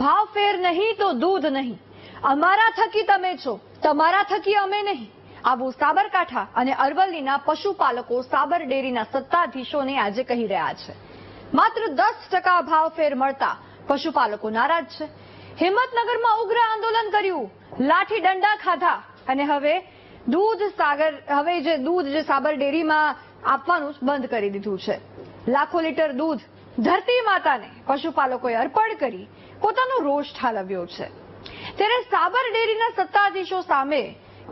ભાવ ફેર નહીં તો દૂધ નહીં, અમારા થકી તમે છો, તમારા થકી અમે નહીં. આવું સાબરકાંઠા અને અરવલ્લીના પશુપાલકો સાબર ડેરીના સત્તાધીશોને આજે કહી રહ્યા છે. માત્ર 10% ભાવ ફેર મળતા પશુપાલકો નારાજ છે. હિંમતનગરમાં ઉગ્ર આંદોલન કર્યું, લાઠી દંડા ખાધા અને હવે દૂધ સાબર ડેરીમાં આપવાનું બંધ કરી દીધું છે. લાખો લીટર દૂધ ધરતી માતાને પશુપાલકોએ અર્પણ કરી પોતાનો રોષ ઠાલવ્યો છે. ત્યારે સાબર ડેરીના સત્તાધીશો સામે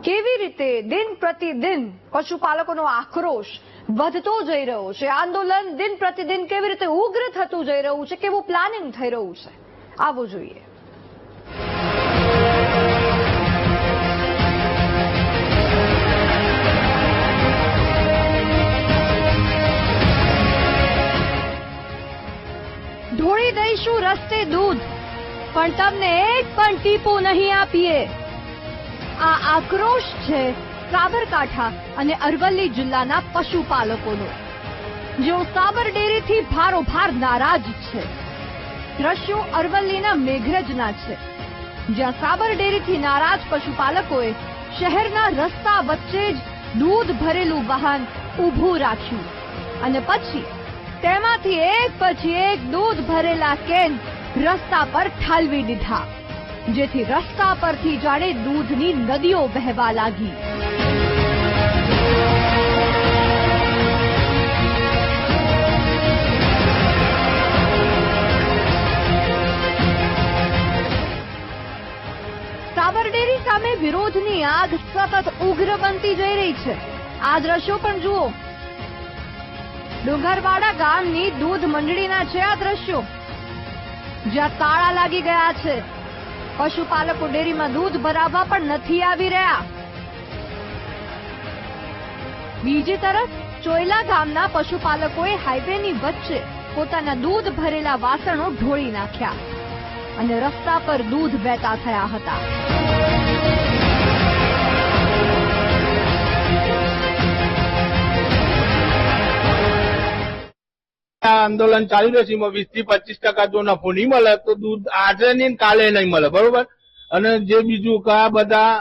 કેવી રીતે દિન પ્રતિદિન પશુપાલકોનો આક્રોશ વધતો જઈ રહ્યો છે, આંદોલન દિન પ્રતિદિન કેવી રીતે ઉગ્ર થતું જઈ રહ્યું છે, કેવું પ્લાનિંગ થઈ રહ્યું છે, આવો જોઈએ. ઢોળી દઈશું રસ્તે દૂધ, પણ તમને એક પણ ટીપું નહીં આપીએ. આ આક્રોશ છે સાબરકાંઠા અને અરવલ્લી જિલ્લાના પશુપાલકોનો, જેઓ સાબર ડેરીથી ભારોભાર નારાજ છે. દ્રશ્યો અરવલ્લીના મેઘરજના છે, જ્યાં સાબર ડેરીથી નારાજ પશુપાલકોએ શહેરના રસ્તા વચ્ચે જ દૂધ ભરેલું વાહન ઊભું રાખ્યું અને પછી તેમાંથી એક પછી એક દૂધ ભરેલા કેન રસ્તા પર ઠાલવી દીધા, જેથી રસ્તા પરથી જાણે દૂધની નદીઓ વહેવા લાગી. સાબર ડેરી સામે વિરોધની આગ સતત ઉગ્ર બનતી જઈ રહી છે. આ દ્રશ્યો પણ જુઓ, ડુંગરવાડા ગામની દૂધ મંડળીના છે આ દ્રશ્યો, જ્યાં તાળા લાગી ગયા છે. પશુપાલકો ડેરીમાં દૂધ ભરાવવા પણ નથી આવી રહ્યા. બીજી તરફ ચોયલા ગામના પશુપાલકોએ હાઈવેની વચ્ચે પોતાના દૂધ ભરેલા વાસણો ઢોળી નાખ્યા અને રસ્તા પર દૂધ વહેતા થયા હતા. આંદોલન ચાલુ રહેશે. 20 થી 25% જો નફો નહીં મળે તો દૂધ આજે નહીં કાલે નહીં મળે, બરોબર. અને જે બીજું કા બધા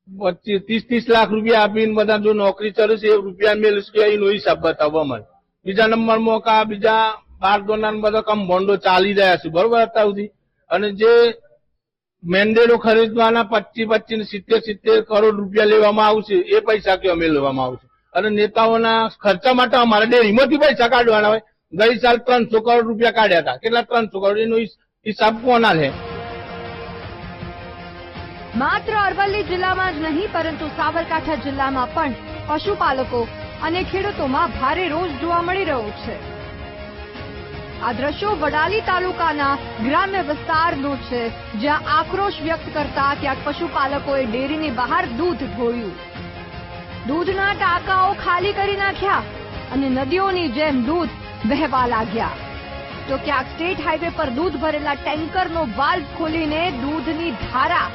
25-30 લાખ રૂપિયા આપીને બધા જો નોકરી કરે છે એ રૂપિયા મેળવીશ કે એનો હિસાબ બતાવવા મળે. બીજા નંબરમાં કા બીજા 12 દોના બધા કમ્પાઉન્ડો ચાલી રહ્યા છે, બરોબર અત્યાર સુધી. અને જે મેન્ડેડો ખરીદવાના 25-70 કરોડ રૂપિયા લેવામાં આવશે એ પૈસા કે અમે લેવામાં આવશે. અને નેતાઓના ખર્ચા માટે અમારે ડેરીમાંથી પૈસા કાઢવાના હોય. ગઈ સાલ 300 કરોડ રૂપિયા કાઢ્યા હતા. કેટલા 300 કરોડ એનો હિસાબ કોના લે? માત્ર અરવલ્લી જિલ્લામાં જ નહીં પરંતુ સાબરકાંઠા જિલ્લામાં પણ પશુપાલકો અને ખેડૂતોમાં ભારે રોષ જોવા મળી રહ્યો છે. આ દ્રશ્યો વડાલી તાલુકાના ગ્રામ્ય વિસ્તારનો છે, જ્યાં આક્રોશ વ્યક્ત કરતા ક્યાંક પશુપાલકોએ ડેરીની બહાર દૂધ ઢોળ્યું, દૂધના ટાંકાઓ ખાલી કરી નાખ્યા અને નદીઓની જેમ દૂધ વહેવા લાગ્યા. તો ક્યાંક સ્ટેટ હાઈવે પર દૂધ ભરેલા ટેન્કરનો વાલ્વ ખોલીને દૂધની ધારા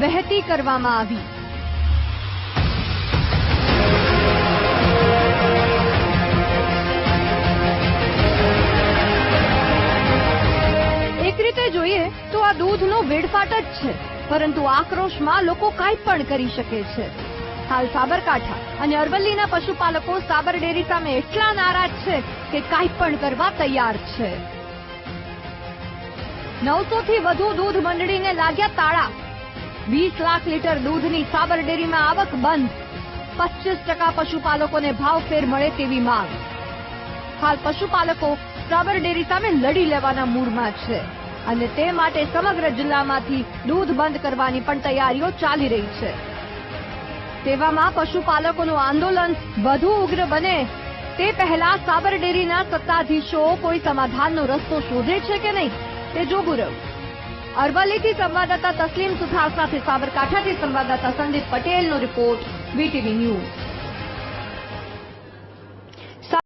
વહેતી કરવામાં આવી. એક રીતે જોઈએ તો આ દૂધનો વેડફાટ જ છે, પરંતુ આક્રોશમાં લોકો કાંઈ પણ કરી શકે છે. હાલ સાબરકાંઠા અને અરવલ્લીના પશુપાલકો સાબર ડેરી સામે એટલા નારાજ છે કે કાંઈ પણ કરવા તૈયાર છે. 900 થી વધુ દૂધ મંડળીને લાગ્યા તાળા. 20 લાખ લીટર દૂધની સાબર ડેરીમાં આવક બંધ. 25% પશુપાલકોને ભાવ ફેર મળે તેવી માંગ. હાલ પશુપાલકો સાબર ડેરી સામે લડી લેવાના મૂડમાં છે અને તે માટે સમગ્ર જિલ્લામાંથી દૂધ બંધ કરવાની પણ તૈયારીઓ ચાલી રહી છે. તેવામાં પશુપાલકોનું આંદોલન વધુ ઉગ્ર બને તે પહેલા સાબર ડેરીના સત્તાધીશો કોઈ સમાધાનનો રસ્તો શોધે છે કે નહીં તે જોવું રહ્યું. અરવલ્લીથી સંવાદદાતા તસ્લીમ સુથાર સાથે સાબરકાંઠાથી સંવાદદાતા સંદીપ પટેલનો રિપોર્ટ, વીટીવી ન્યૂઝ.